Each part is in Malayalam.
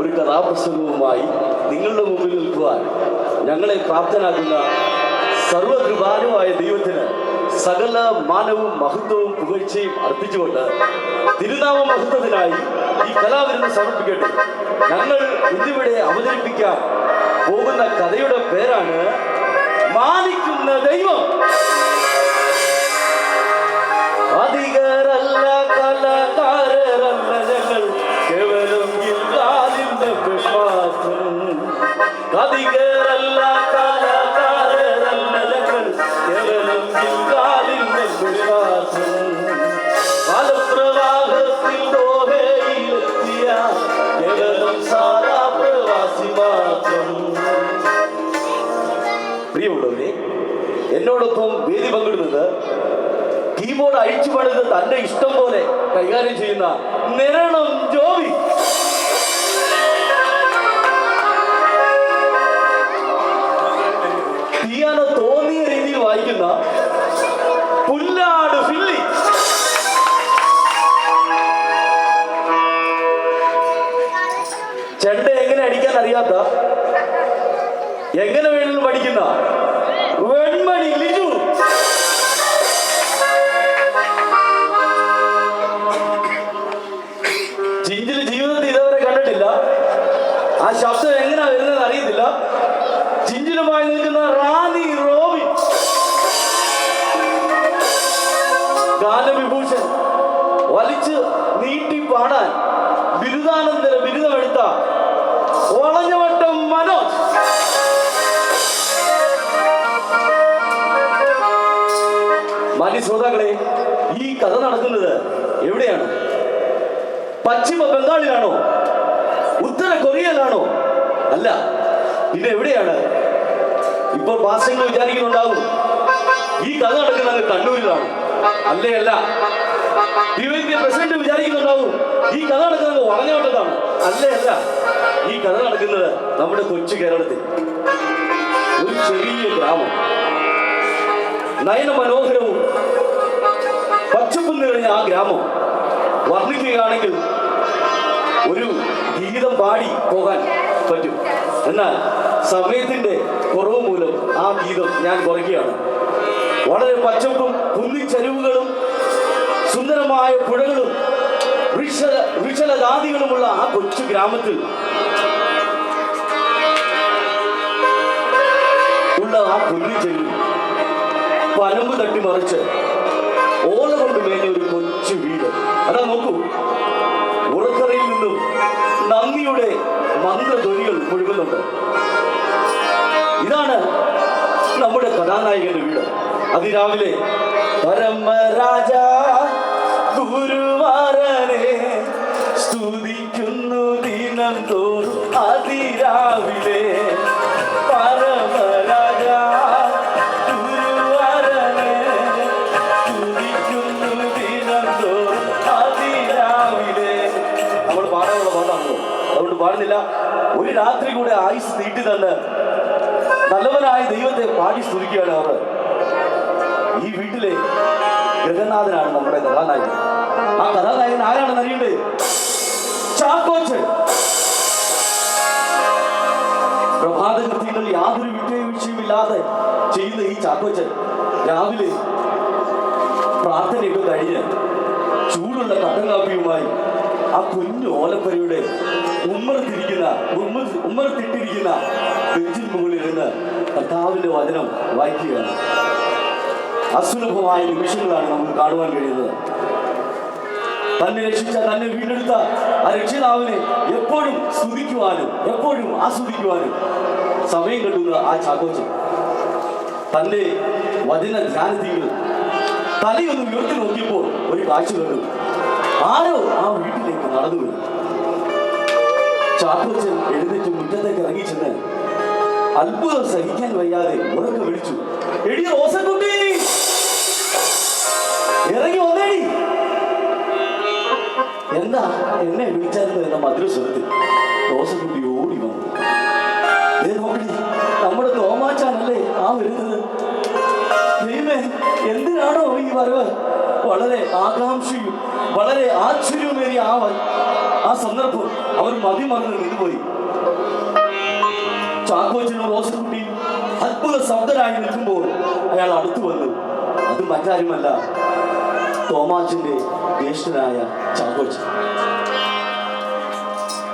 ഒരു കഥാപ്രസംഗവുമായി നിങ്ങളുടെ മുമ്പിൽ നിൽക്കുവാൻ ഞങ്ങളെ പ്രാപ്തനാക്കുന്ന സർവകൃപാലുവായ ദൈവത്തിന് സകല മാനവും മഹത്വവും പുകഴ്ചയും അർപ്പിച്ചുകൊണ്ട് തിരുനാമ മഹത്വത്തിനായി ഈ കലാവിരുന്ന് സമർപ്പിക്കട്ടെ. ഞങ്ങൾ ഇന്നിവിടെ അവതരിപ്പിക്കാൻ പോകുന്ന കഥയുടെ പേരാണ് മാനിക്കുന്ന ദൈവം. അധികരല്ല, കലാകാരരല്ല ഞങ്ങൾ, കേവലം ഗിൽഗാലിന്റെ വിശ്വാസം. അധികരല്ല, കലാകാരരല്ല ഞങ്ങൾ, കേവലം ഗിൽഗാലിന്റെ വിശ്വാസം. കാലപ്രവാഹത്തിൽ ദോഹയിലെത്തിയ കേവലം സാരാ പ്രവാസി മാത്രം. പ്രിയമുള്ളവരെ, എന്നോടൊപ്പം വേദി പങ്കിടുന്നത് കീബോർഡ് അഴിച്ചു പണിത് തന്റെ ഇഷ്ടം പോലെ കൈകാര്യം ചെയ്യുന്ന നിരണം ജോബി. പിയാനോ തോന്നിയ രീതിയിൽ വായിക്കുന്ന പുല്ലാട് ഫില്ലി. ചെണ്ട എങ്ങനെ അടിക്കാൻ അറിയാത്ത, എങ്ങനെ വേണമെങ്കിലും പഠിക്കുന്ന വെൺമണി ലിജു. ചിഞ്ചിൽ ജീവിതത്തിൽ ഇതുവരെ കണ്ടിട്ടില്ല, ആ ശബ്ദം എങ്ങനെയാ വരുന്നത് അറിയത്തില്ല. ചിഞ്ചിലുമായി നിൽക്കുന്ന റാണി റോബി. ഗാനവിഭൂഷൺ വലിച്ച് നീട്ടി പാടാൻ ബിരുദാനന്തര ബിരുദമെടുത്ത വളഞ്ഞവട്ടം മനോജ്. മാന്യ ശ്രോതാക്കളെ, ഈ കഥ നടക്കുന്നത് എവിടെയാണ്? പശ്ചിമ ബംഗാളിലാണോ? ഉത്തര കൊറിയയിലാണോ? അല്ല, പിന്നെ എവിടെയാണ്? ഇപ്പോൾ ഭാഷകൾ വിചാരിക്കുന്നുണ്ടാകും ഈ കഥ നടക്കുന്നത് കണ്ണൂരിലാണ്. അല്ലേ, അല്ല. പ്രസിഡന്റ് വിചാരിക്കുന്നുണ്ടാവും ഈ കഥ നടക്കുന്നത് വളഞ്ഞവട്ടത്താണ്. അല്ലേ, അല്ല. ഈ കഥ നടക്കുന്നത് നമ്മുടെ കൊച്ചു കേരളത്തിൽ ഒരു ചെറിയ ഗ്രാമം, നയന മനോഹരവും പച്ചപ്പും നിറഞ്ഞ ആ ഗ്രാമം വർണ്ണിക്കുകയാണെങ്കിൽ ഒരു ഗീതം പാടി പോകാൻ പറ്റും. എന്നാൽ സമയത്തിന്റെ കുറവ് മൂലം ആ ഗീതം ഞാൻ കുറയ്ക്കുകയാണ്. വളരെ പച്ചപ്പും കുന്നിച്ചരിവുകളും സുന്ദരമായ പുഴകളും വൃക്ഷലതാദികളുമുള്ള ആ കൊച്ചു ഗ്രാമത്തിൽ ഉള്ള ആ കുന്നിച്ചെരുവ് പനമ്പ് തട്ടിമറിച്ച് ഓല കൊണ്ട് മേഞ്ഞ ഒരു കൊച്ചു വീട്. അതാ നോക്കൂ, ഉറക്കറയിൽ നിന്നും നന്ദിയുടെ മന്ത്രധ്വനികൾ മുഴുകുന്നുണ്ട്. ഇതാണ് നമ്മുടെ കഥാനായകന്റെ വീട്. അതിരാവിലെ പരമരാജ ഗുരുവാരനെ സ്തുതിക്കുന്നു ദിനം തോറും. അതിരാവിലെ പരമരാജ ഗുരുവാരനെ സ്തുതിക്കുന്നു ദിനം തോറും. അതിരാവിലെ നമ്മൾ പാടാനുള്ള പാടാണല്ലോ, അതുകൊണ്ട് പാടുന്നില്ല. ഒരു രാത്രി കൂടെ ആയുസ് നീട്ടി തന്നെ നല്ലവനായ ദൈവത്തെ പാടി സ്തുതിക്കുകയാണ് അവർ. ഈ വീട്ടിലെ ജഗന്നാഥനാണ് നമ്മുടെ കഥാനായകൻ. ആ കഥാനായകൻ ആരാണെന്ന് അറിയണ്ടേ? ചാക്കോച്ചൻ. പ്രഭാത കൃത്യങ്ങൾ യാതൊരു വിട്ടുവീഴ്ചയുമില്ലാതെ ചെയ്യുന്ന ഈ ചാക്കോച്ചൻ രാവിലെ പ്രാർത്ഥനയൊക്കെ കഴിഞ്ഞ് ചൂടുള്ള കട്ടൻ കാപ്പിയുമായി ആ കുഞ്ഞു ഓലപ്പരയുടെ ഉമ്മറത്തിട്ടിരിക്കുന്ന ബെഞ്ചിൻ മുകളിൽ നിന്ന് കർത്താവിന്റെ വചനം വായിക്കുകയാണ്. അസുലഭമായ നിമിഷങ്ങളാണ് നമുക്ക് കാണുവാൻ കഴിയുന്നത്. തന്നെ രക്ഷിച്ച, തന്നെ വീണ്ടെടുത്ത ആ രക്ഷിതാവിനെ എപ്പോഴും സ്തുതിക്കുവാനും എപ്പോഴും ആസ്വദിക്കുവാനും സമയം കണ്ടുന്ന ആ ചാക്കോച്ചൻ തന്റെ വചന ധ്യാനത്തിൽ തലയൊന്ന് ഉയർത്തി നോക്കിയപ്പോൾ ഒരു കാഴ്ച കണ്ടു. ആരോ ആ വീട്ടിലേക്ക് നടന്നു വരും. ചാക്കോച്ചൻ എഴുന്നേറ്റ് മുറ്റത്തേക്ക് ഇറങ്ങി ചെന്ന് അത്ഭുതം സഹിക്കാൻ വയ്യാതെ ഉറക്കെ വിളിച്ചു, എടി റോസക്കുട്ടി, ഇറങ്ങി വന്നേടി. എന്താ എന്നെ വിളിച്ചായിരുന്നു എന്ന മധുരസ്വരത്തിൽ റോസക്കുട്ടി ഓടി വന്നു. നോക്കി, നമ്മുടെ തോമാച്ചാനല്ലേ ആ വരുന്നത്. ദൈവമേ, എന്തിനാണോ ഈ വരവ്? വളരെ ആകാംക്ഷയും വളരെ ആശ്ചര്യവുമേറിയ ആ സന്ദർഭം അവർ മതിമറന്ന് നിന്നുപോയി. ചാക്കോച്ചനും റോസക്കുട്ടിയും അത്ഭുത ശബ്ദരായി നിൽക്കുമ്പോൾ അയാൾ അടുത്തു വന്നു. അത് മറ്റാരുമല്ല, തോമാച്ചന്റെ ജ്യേഷ്ഠനായ ചാക്കോച്ചൻ.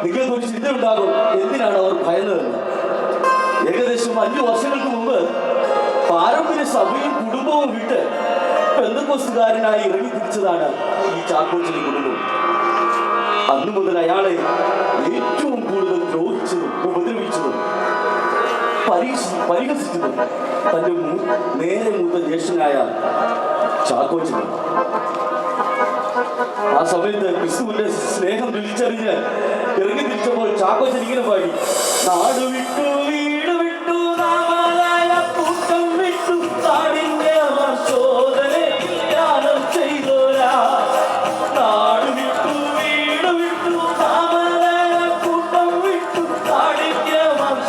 നിങ്ങൾക്കൊരു ചിന്ത ഉണ്ടാകും, എന്തിനാണ് അവർ ഭയന്നതെന്ന്. ഏകദേശം 5 വർഷങ്ങൾക്ക് മുമ്പ് പാരമ്പര്യ സഭയും കുടുംബവും വിട്ട് പെന്തക്കോസ്തുകാരനായി ഇറങ്ങി തിരിച്ചതാണ് ഈ ചാക്കോച്ചന്റെ കുടുംബം. അന്നു മുതൽ അയാളെ ഏറ്റവും കൂടുതൽ ദ്രോഹിച്ചതും ഉപദ്രവിച്ചതും പരിഹസിച്ചതും തന്റെ നേരെ മൂത്ത ജ്യേഷ്ഠനായ ചാക്കോച്ചൻ. ആ സമയത്ത് ക്രിസ്തുവിന്റെ സ്നേഹം തിരിച്ചറിഞ്ഞ് ഇറങ്ങി തിരിച്ചപ്പോൾ ചാക്കോച്ചൻ ഇങ്ങനെ പാടി: നാട് വിട്ടു വീട് വിട്ടു നാമലായ കൂട്ടം വിട്ടു നാടിന്റെ ശോധനെ ധ്യാനം ചെയ്തോരാ. നാട് വിട്ടു വീട് വിട്ടു നാമലായ കൂട്ടം വിട്ടു നാടിന്റെ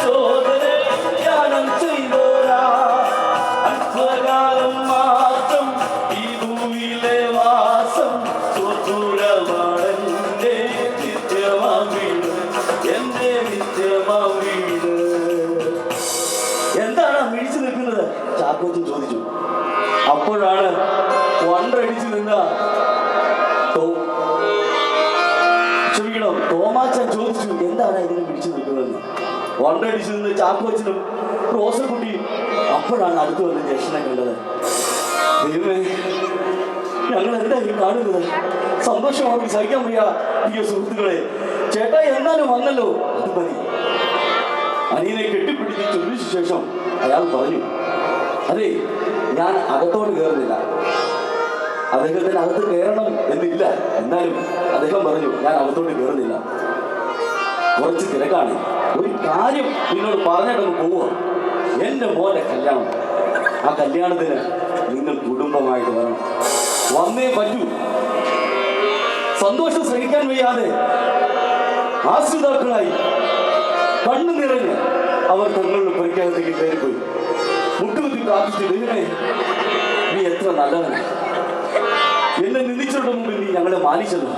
ശോധനെ ധ്യാനം ചെയ്തോരാ. അല്പകാലം മാത്രം ഈ ഭൂമിയിലെ വാസം സ്വദൂരമാണെന്റെ നിത്യമാം വീട്, എന്റെ നിത്യമാം വീട്. എന്താണ് മിഴിച്ചു നിൽക്കുന്നത്? ചാക്കോച്ചൻ ചോദിച്ചു. അപ്പോഴാണ് വണ്ടടിച്ചു നിന്ന തോമാച്ചൻ ചോദിച്ചു, എന്താണ് ഇതിനെ പിടിച്ചു നിൽക്കുന്നതെന്ന്. വണ്ടടിച്ചു നിന്ന് ചാക്കോച്ചനും റോസക്കുട്ടിയും അപ്പോഴാണ് അടുത്ത് വന്ന് ജ്യേഷ്ഠനെ കണ്ടത്. ദൈവമേ, ഞങ്ങൾ എന്തായാലും കാണുന്നത് സന്തോഷം അവർക്ക് സഹിക്കാൻ വയ്യ. പ്രിയ സുഹൃത്തുക്കളെ, ചേട്ടാ എന്നാലും വന്നല്ലോ, അത് മതി. അനിയനെ കെട്ടിപ്പിടിച്ച് ചൊല്ലിച്ച ശേഷം അയാൾ പറഞ്ഞു, അതെ, ഞാൻ അകത്തോട്ട് കയറുന്നില്ല. അദ്ദേഹത്തിന് അകത്ത് കയറണം എന്നില്ല, എന്നാലും അദ്ദേഹം പറഞ്ഞു, ഞാൻ അകത്തോട്ട് കയറുന്നില്ല, കുറച്ച് തിരക്കാണ്. ഒരു കാര്യം നിന്നോട് പറഞ്ഞിട്ടൊന്ന് പോവുക. എൻ്റെ മോൻ്റെ കല്യാണം, ആ കല്യാണത്തിന് നിങ്ങൾ കുടുംബമായിട്ട് വരണം, വന്നേ പറ്റൂ. സന്തോഷം സഹിക്കാൻ വയ്യാതെ ആശ്രിതാക്കളായി കണ്ണു നിറഞ്ഞ് അവർ തങ്ങളുടെ പരിക്കകത്തേക്ക് കയറിപ്പോയി. മുട്ടുകുത്തി പ്രാർത്ഥിച്ചു, ദൈവമേ, നീ എത്ര നല്ലവനാണ്. എന്നെ നിന്ദിച്ചവരുടെ മുമ്പിൽ നീ ഞങ്ങളെ മാനിച്ചല്ലോ.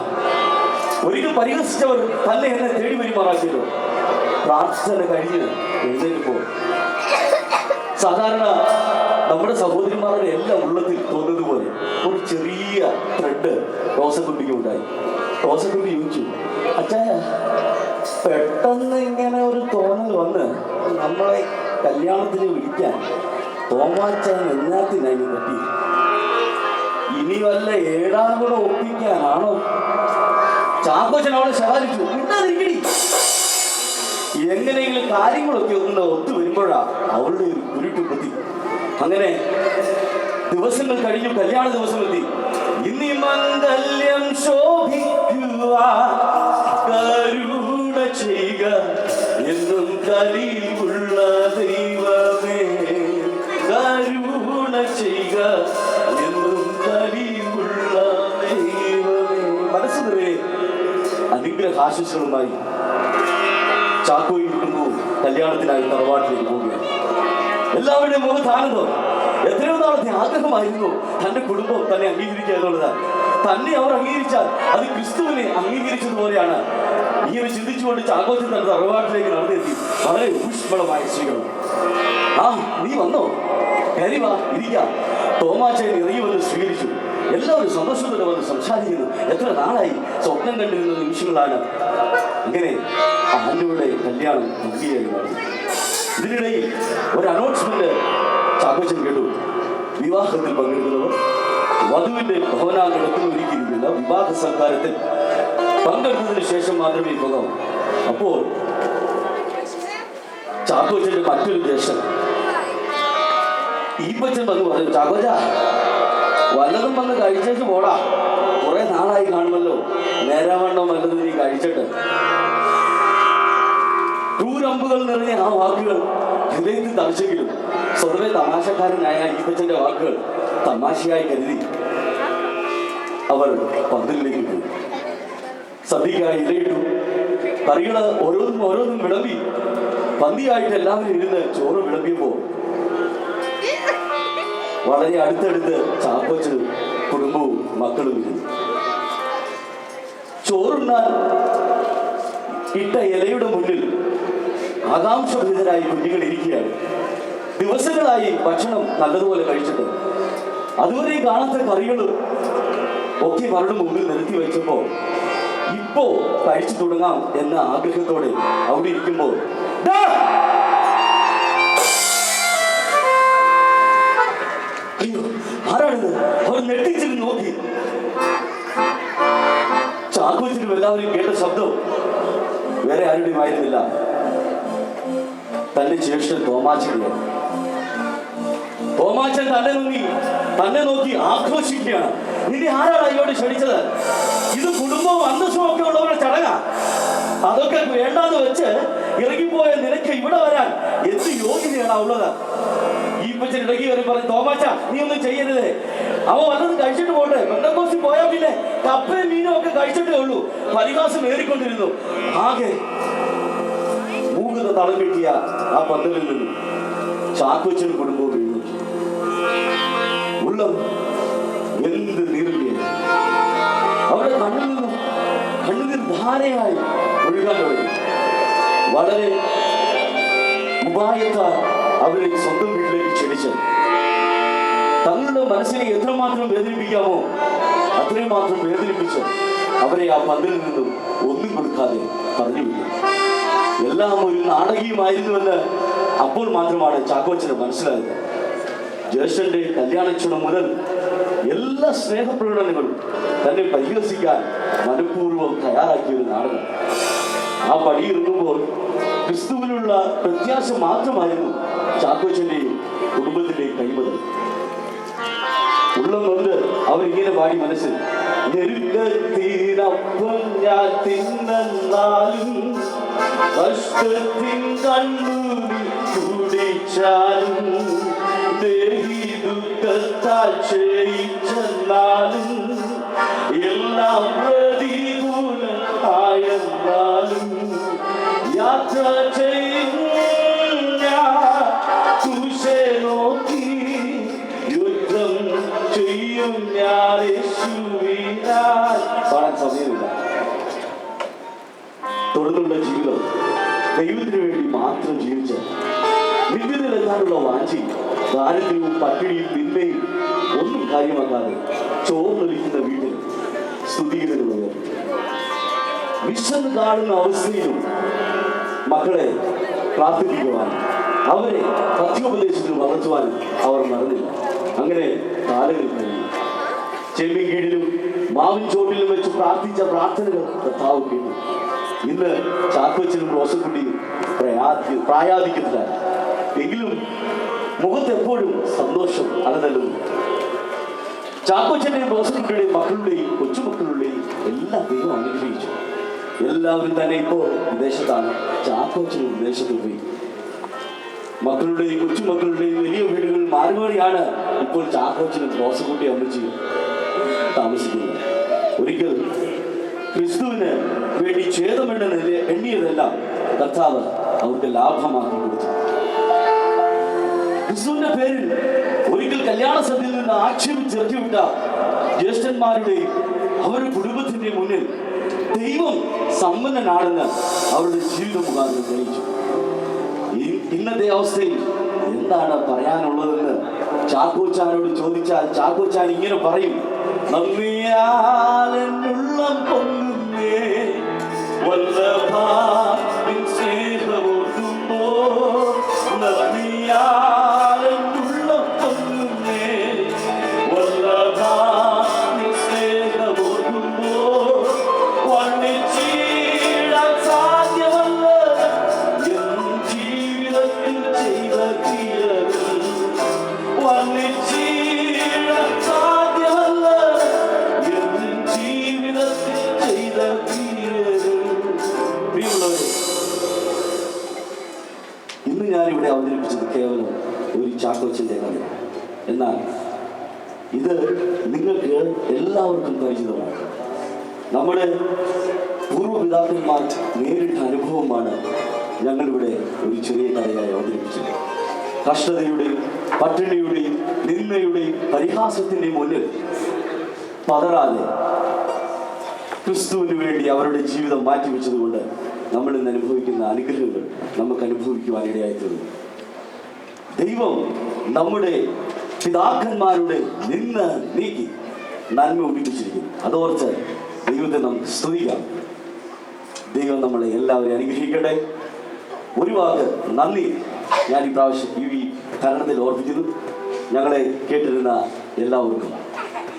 ഒരിക്കൽ പരിഹസിച്ചവർ തന്നെ എന്നെ തേടി വരുമാറാക്കിയല്ലോ. പ്രാർത്ഥന കഴിഞ്ഞ് എഴുന്നേറ്റപ്പോൾ സാധാരണ നമ്മുടെ സഹോദരിമാരുടെ എല്ലാം ഉള്ളത്തിൽ തോന്നുന്നത് പോലെ ഒരു ചെറിയ ത്രെഡ് റോസക്കുട്ടിക്ക് ഉണ്ടായി. റോസക്കുട്ടി ചോദിച്ചു, അച്ചായ, പെട്ടെന്ന് ഇങ്ങനെ ഒരു തോന്നൽ വന്ന് നമ്മളെ കല്യാണത്തിന് വിളിക്കാൻ തോമാച്ചാൻ എന്നാത്തിനായി പറ്റി? ഇനി വല്ല 7ാം കൂടെ ഒപ്പിക്കാനാണോ? ചാക്കോച്ചൻ അവളെ ശകാരിച്ചു, മിണ്ടാതിരിക്കടി. എങ്ങനെയെങ്കിലും കാര്യങ്ങളൊക്കെ ഒന്ന് ഒത്തുവരുമ്പോഴാ അവളുടെ ഒരു കുരുട്ടു പറ്റി. അങ്ങനെ ദിവസങ്ങൾ കഴിഞ്ഞു, കല്യാണ ദിവസം എത്തി. ഇനി മംഗല്യം ശോഭിക്കുക, കരുണ ചെയ്യുക എന്നും കലിയുള്ള ദൈവമേ, കരുണ ചെയ്യുക എന്നും കലിയുള്ള ദൈവമേ. മനസ്സ് നിറയെ അനുഗ്രഹാശിസുകളുമായി ചാക്കോയിൽ കുടുംബവും കല്യാണത്തിനായി തറവാട്ടിലേക്ക് പോവുകയാണ്. എല്ലാവരുടെയും മുഖത്ത് ആനന്ദം. എത്രയോ നാളത്തെ ആഗ്രഹമായിരുന്നു തന്റെ കുടുംബം തന്നെ അംഗീകരിക്കുക എന്നുള്ളത്. തന്നെ അവർ അംഗീകരിച്ചാൽ അത് ക്രിസ്തുവിനെ അംഗീകരിച്ചതുപോലെയാണ്. ഇങ്ങനെ ചിന്തിച്ചുകൊണ്ട് ചാക്കോച്ചൻ തന്റെ തറവാട്ടിലേക്ക് നടന്നെത്തി. വളരെ ഊഷ്മളമായ സ്ത്രീകളും, ആ നീ വന്നോ, കയറി വാ, ഇരിക്കാം. തോമാച്ചൻ ഇറങ്ങി വന്ന് സ്വീകരിച്ചു. എല്ലാവരും സന്തോഷത്തോടെ വന്ന് സംസാരിക്കുന്നു. എത്ര നാളായി സ്വപ്നം കണ്ടിരുന്ന നിമിഷങ്ങളാണ്. അങ്ങനെ ആന്റിയുടെ കല്യാണം ഭംഗിയായി നടന്നു. ഇതിനിടയിൽ ഒരു അനൗൺസ്മെന്റ് ചാക്കോച്ചൻ കേട്ടു. വിവാഹത്തിൽ പങ്കെടുക്കുന്നവർ വധുവിന്റെ ഭവനാങ്കണത്തിൽ ഒരുക്കിയിരിക്കുന്ന വിവാഹ സൽക്കാരത്തിൽ പങ്കെടുത്തതിന് ശേഷം മാത്രമേ പോകാവൂ. അപ്പോൾ ചാക്കോച്ചന്റെ മറ്റൊരു ജ്യേഷ്ഠൻ ഈപ്പച്ചൻ വന്ന് പറഞ്ഞു, ചാക്കോച്ച, വല്ലതും വന്ന് കഴിച്ചേച്ച് പോടാ, കുറെ നാളായി കാണുമല്ലോ, നേരാവണ്ണം വല്ലതും നീ കഴിച്ചിട്ട്. ടൂരമ്പുകൾ നിറഞ്ഞ ആ വാക്കുകൾ ഹൃദയത്തിൽ തളിച്ചെങ്കിലും സ്വതവേ തമാശക്കാരനായ ഈപ്പച്ചന്റെ വാക്കുകൾ തമാശയായി കരുതി അവർ പന്തലിലേക്ക് പോയി. സദ്യക്കായി ഇലയിട്ടു. കറികൾ ഓരോന്നും വിളമ്പി പന്തിയായിട്ട് എല്ലാവരും ഇരുന്ന് ചോറ് വിളമ്പിയപ്പോൾ വളരെ അടുത്തടുത്ത് ചാക്കോച്ചനും കുടുംബവും മക്കളും ഇരുന്നു. ചോറുണ്ണാൻ ഇട്ട ഇലയുടെ മുന്നിൽ ആകാംക്ഷഭരിതരായി കുഞ്ഞുങ്ങൾ ഇരിക്കുകയാണ്. ദിവസങ്ങളായി ഭക്ഷണം നല്ലതുപോലെ കഴിച്ചിട്ട് അതുവരെ കാണാത്ത കറികളും ഒക്കെ അവരുടെ മുമ്പിൽ നിരത്തി വെച്ചപ്പോ ഇപ്പോ കഴിച്ചു തുടങ്ങാം എന്ന ആഗ്രഹത്തോടെ അവിടെ ഇരിക്കുമ്പോൾ അയ്യോ, ആരാണിത്? അവർ നെട്ടിച്ചിട്ട് നോക്കി. ചാക്കോച്ചിനും എല്ലാവരും കേട്ട ശബ്ദം വേറെ ആരുടെയും ആയിരുന്നില്ല, തന്റെ ജ്യേഷ്ഠൻ തോമാച്ചനെയാണ്. തോമാച്ചൻ തന്നെ നോക്കി ആഘോഷിക്കുകയാണ്. ഇനി ആരാണ് അയ്യോട് ക്ഷണിച്ചത്? ഇത് കുടുംബവും അന്തസ്സും ഒക്കെ ഉള്ളവരുടെ ചടങ്ങാ. അതൊക്കെ വേണ്ടാന്ന് വെച്ച് ഇറങ്ങിപ്പോയ നിനക്ക് ഇവിടെ വരാൻ എന്ത് യോഗ്യതയാണ് ഉള്ളത്? ഈ പച്ചൻ ഇടയ്ക്ക് കയറി പറഞ്ഞു, തോമാച്ച നീ ഒന്നും ചെയ്യരുതേ, അവ വല്ലതും കഴിച്ചിട്ട് പോട്ടെ. പെന്തക്കോസ്തിൽ പോയാൽ പിന്നെ കപ്പയും മീനും ഒക്കെ കഴിച്ചിട്ടേ ഉള്ളൂ. പരിഹാസം ഏറിക്കൊണ്ടിരുന്നു. ആകെ മൂകത തളം കെട്ടിയ ആ പന്തലിൽ നിന്നും ചാക്കോച്ചനും കുടുംബവും വീഴുന്നു. ഉള്ളം എന്ത് നീറിയ അവരുടെ കണ്ണുനീർ ധാരയായി ഒഴുകാൻ തുടങ്ങി. വളരെ ഉപായത്താൽ അവരെ സ്വന്തം വീട്ടിലേക്ക് ക്ഷണിച്ച് തങ്ങളുടെ മനസ്സിനെ എത്രമാത്രം വേദനിപ്പിക്കാമോ അത്രയും മാത്രം വേദനിപ്പിച്ച് അവരെ ആ പന്തലിൽ നിന്നും ഒന്നും കൊടുക്കാതെ പറഞ്ഞുവിട്ടു. എല്ലാം ഒരു നാടകീയമായിരുന്നുവെന്ന് അപ്പോൾ മാത്രമാണ് ചാക്കോച്ചന് മനസ്സിലായത്. ജ്യേഷ്ഠന്റെ കല്യാണക്ഷണം മുതൽ എല്ലാ സ്നേഹപ്രകടനങ്ങളും തന്നെ പരിഹസിക്കാൻ മനഃപൂർവ്വം തയ്യാറാക്കിയ ഒരു നാടകം. ആ പടിയിറങ്ങുമ്പോൾ ക്രിസ്തുവിനുള്ള പ്രത്യാശ മാത്രമായിരുന്നു ചാക്കോച്ചന്റെയും കുടുംബത്തിന്റെയും കൈമുതൽ. ഉള്ളം കൊണ്ട് അവരിങ്ങനെ പാടി മനസ്സിൽ, ഞെരുക്കത്തിനപ്പം ഞാൻ തിന്നാലും കഷ്ടത്തിൻ കണ്ണൂരി കുടിച്ചാലും ദുഃഖത്താൽ ക്ഷയിച്ചെന്നാലും എല്ലാം പ്രതികൂലമായെന്നാലും യാത്ര ചെയ്യും ഞാൻ കുശെ നോക്കി യുദ്ധം ചെയ്യും ഞാൻ യേശുവിനാൽ. പാടാൻ സമയമില്ല. തുടർന്നുള്ള ജീവിതം ദൈവത്തിന് വേണ്ടി മാത്രം ജീവിച്ച നിത്യത്തിലെത്താനുള്ള വാഞ്ചി ദാരിദ്ര്യവും പട്ടിണിയും നിന്നയും ഒന്നും കാര്യമാക്കാതെ ചോർന്നൊലിക്കുന്ന വീട്ടിൽ സ്തുതികളുള്ളത് വിശ്വന്ന് കാണുന്ന അവസ്ഥയിലും മക്കളെ പ്രാർത്ഥിപ്പിക്കുവാൻ അവരെ പഥ്യോപദേശത്തിൽ വളർത്തുവാനും അവർ മറന്നില്ല. അങ്ങനെ കാലങ്ങൾ കഴിഞ്ഞു. ചെമ്മിൻ കീഴിലും മാവിൻ ചോട്ടിലും വെച്ച് പ്രാർത്ഥിച്ച പ്രാർത്ഥനകൾ കർത്താവ് കേട്ടു. ഇന്ന് ചാക്കോച്ചനും റോസക്കുട്ടിയും പ്രായാധിക്യത്തിലാണ്. എങ്കിലും മുഖത്ത് എപ്പോഴും സന്തോഷം അലതല്ലുന്നു. ചാക്കോച്ചന്റെയും റോസക്കുട്ടിയുടെയും മക്കളുടെയും കൊച്ചുമക്കളുടെയും എല്ലാം ദൈവം അനുഗ്രഹിച്ചു. എല്ലാവരും തന്നെ ഇപ്പോൾ വിദേശത്താണ്. ചാക്കോച്ചനും വിദേശത്ത് പോയി. മക്കളുടെയും കൊച്ചുമക്കളുടെയും വലിയ വീടുകളിൽ മാറി മാറിയാണ് ഇപ്പോൾ ചാക്കോച്ചനും റോസക്കുട്ടി അമ്മച്ചിയും താമസിക്കുന്നത്. ഒരിക്കൽ ക്രിസ്തുവിന് വേണ്ടി ഛേദമെണ്ണ എണ്ണിയതെല്ലാം കർത്താവ് അവർക്ക് ലാഭമാക്കി കൊടുത്തു. ക്രിസ്തുവിന്റെ പേരിൽ ഒരിക്കൽ കല്യാണ സദ്യയിൽ നിന്ന് ആക്ഷേപിച്ചിറക്കിവിട്ട ജ്യേഷ്ഠന്മാരുടെയും അവരുടെ കുടുംബത്തിന്റെ മുന്നിൽ ദൈവം സമ്പന്നനാണെന്ന് അവരുടെ ജീവിത മുഖാന്തരം തെളിയിച്ചു. ഇന്നത്തെ അവസ്ഥയിൽ എന്താണ് പറയാനുള്ളതെന്ന് ചാക്കോച്ചാനോട് ചോദിച്ചാൽ ചാക്കോച്ചാൻ ഇങ്ങനെ പറയും, നന്ദിയാലെന്നുള്ളം പൊങ്ങുന്നേ വല്ലഭാ നിൻ സ്നേഹമോർക്കുമ്പോ, നന്ദിയാലെന്നുള്ളം പൊങ്ങുന്നേ വല്ലഭാ നിൻ സ്നേഹമോർക്കുമ്പോ, വർണ്ണിച്ചിടാൻ സാധ്യമല്ല എൻ ജീവിതത്തിൽ ചെയ്ത ക്രിയകൾ, വർണ്ണിച്ചിടാൻ സാധ്യമല്ല എൻ ജീവിതത്തിൽ ചെയ്ത ക്രിയകൾ. പ്രിയമുള്ളവരെ, ഇന്ന് ഞാനിവിടെ അവതരിപ്പിച്ചത് കേവലം ഒരു ചാക്കോച്ചന്റെ കഥ. എന്നാൽ ഇത് നിങ്ങൾക്ക് എല്ലാവർക്കും പരിചിതമാണ്. നമ്മുടെ പൂർവ്വപിതാക്കന്മാർ നേരിട്ട അനുഭവമാണ് ഞങ്ങളിവിടെ ഒരു ചെറിയ കഥയായി അവതരിപ്പിച്ചത്. കഷ്ടതയുടെയും പട്ടിണിയുടെയും നിന്ദയുടെയും പരിഹാസത്തിന്റെയും മുന്നിൽ പതറാതെ ക്രിസ്തുവിന് വേണ്ടി അവരുടെ ജീവിതം മാറ്റിവെച്ചതുകൊണ്ട് നമ്മൾ ഇന്ന് അനുഭവിക്കുന്ന അനുഗ്രഹങ്ങൾ നമുക്ക് അനുഭവിക്കുവാൻ ഇടയായിത്തീർന്നു. ദൈവം നമ്മുടെ പിതാക്കന്മാരുടെ നിന്ന് നീക്കി നന്മ ഒപ്പിച്ചിരിക്കുന്നു. അതോർത്ത് ദൈവത്തെ നമുക്ക് സ്തുതിക്കാം. ദൈവം നമ്മളെ എല്ലാവരെയും അനുഗ്രഹിക്കട്ടെ. ഒരു വാക്ക് നന്ദി ഞാൻ ഈ പ്രാവശ്യം ഈ തരണത്തിൽ ഓർപ്പിക്കുന്നു. ഞങ്ങളെ കേട്ടിരുന്ന എല്ലാവർക്കും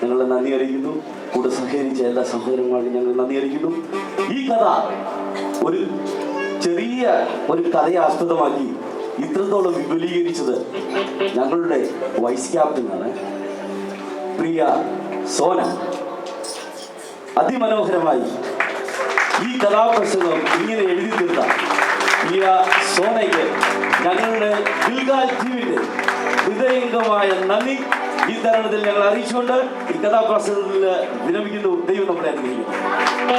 ഞങ്ങളെ നന്ദി അറിയിക്കുന്നു. കൂടെ സഹകരിച്ച എല്ലാ സഹോദരന്മാർക്കും ഞങ്ങൾ നന്ദി അറിയിക്കുന്നു. ഈ കഥ ഒരു ചെറിയ ഒരു കഥയെ ആസ്പദമാക്കി ഇത്രത്തോളം വിപുലീകരിച്ചത് ഞങ്ങളുടെ വൈസ് ക്യാപ്റ്റനാണ്, പ്രിയ സോന. അതിമനോഹരമായി ഈ കഥാപ്രസംഗം ഇങ്ങനെ എഴുതി തീർത്ത പ്രിയ സോനയ്ക്ക് ഞങ്ങളുടെ ഗിൽഗാൽ ടീമിന്റെ ഹൃദയംഗമായ നന്ദി ഈ തരണത്തിൽ ഞങ്ങൾ അറിയിച്ചുകൊണ്ട് ഈ കഥാപ്രസംഗത്തിൽ വിരമിക്കുന്നു. ദൈവം നമ്മളെ അനുഗ്രഹിക്കുന്നു.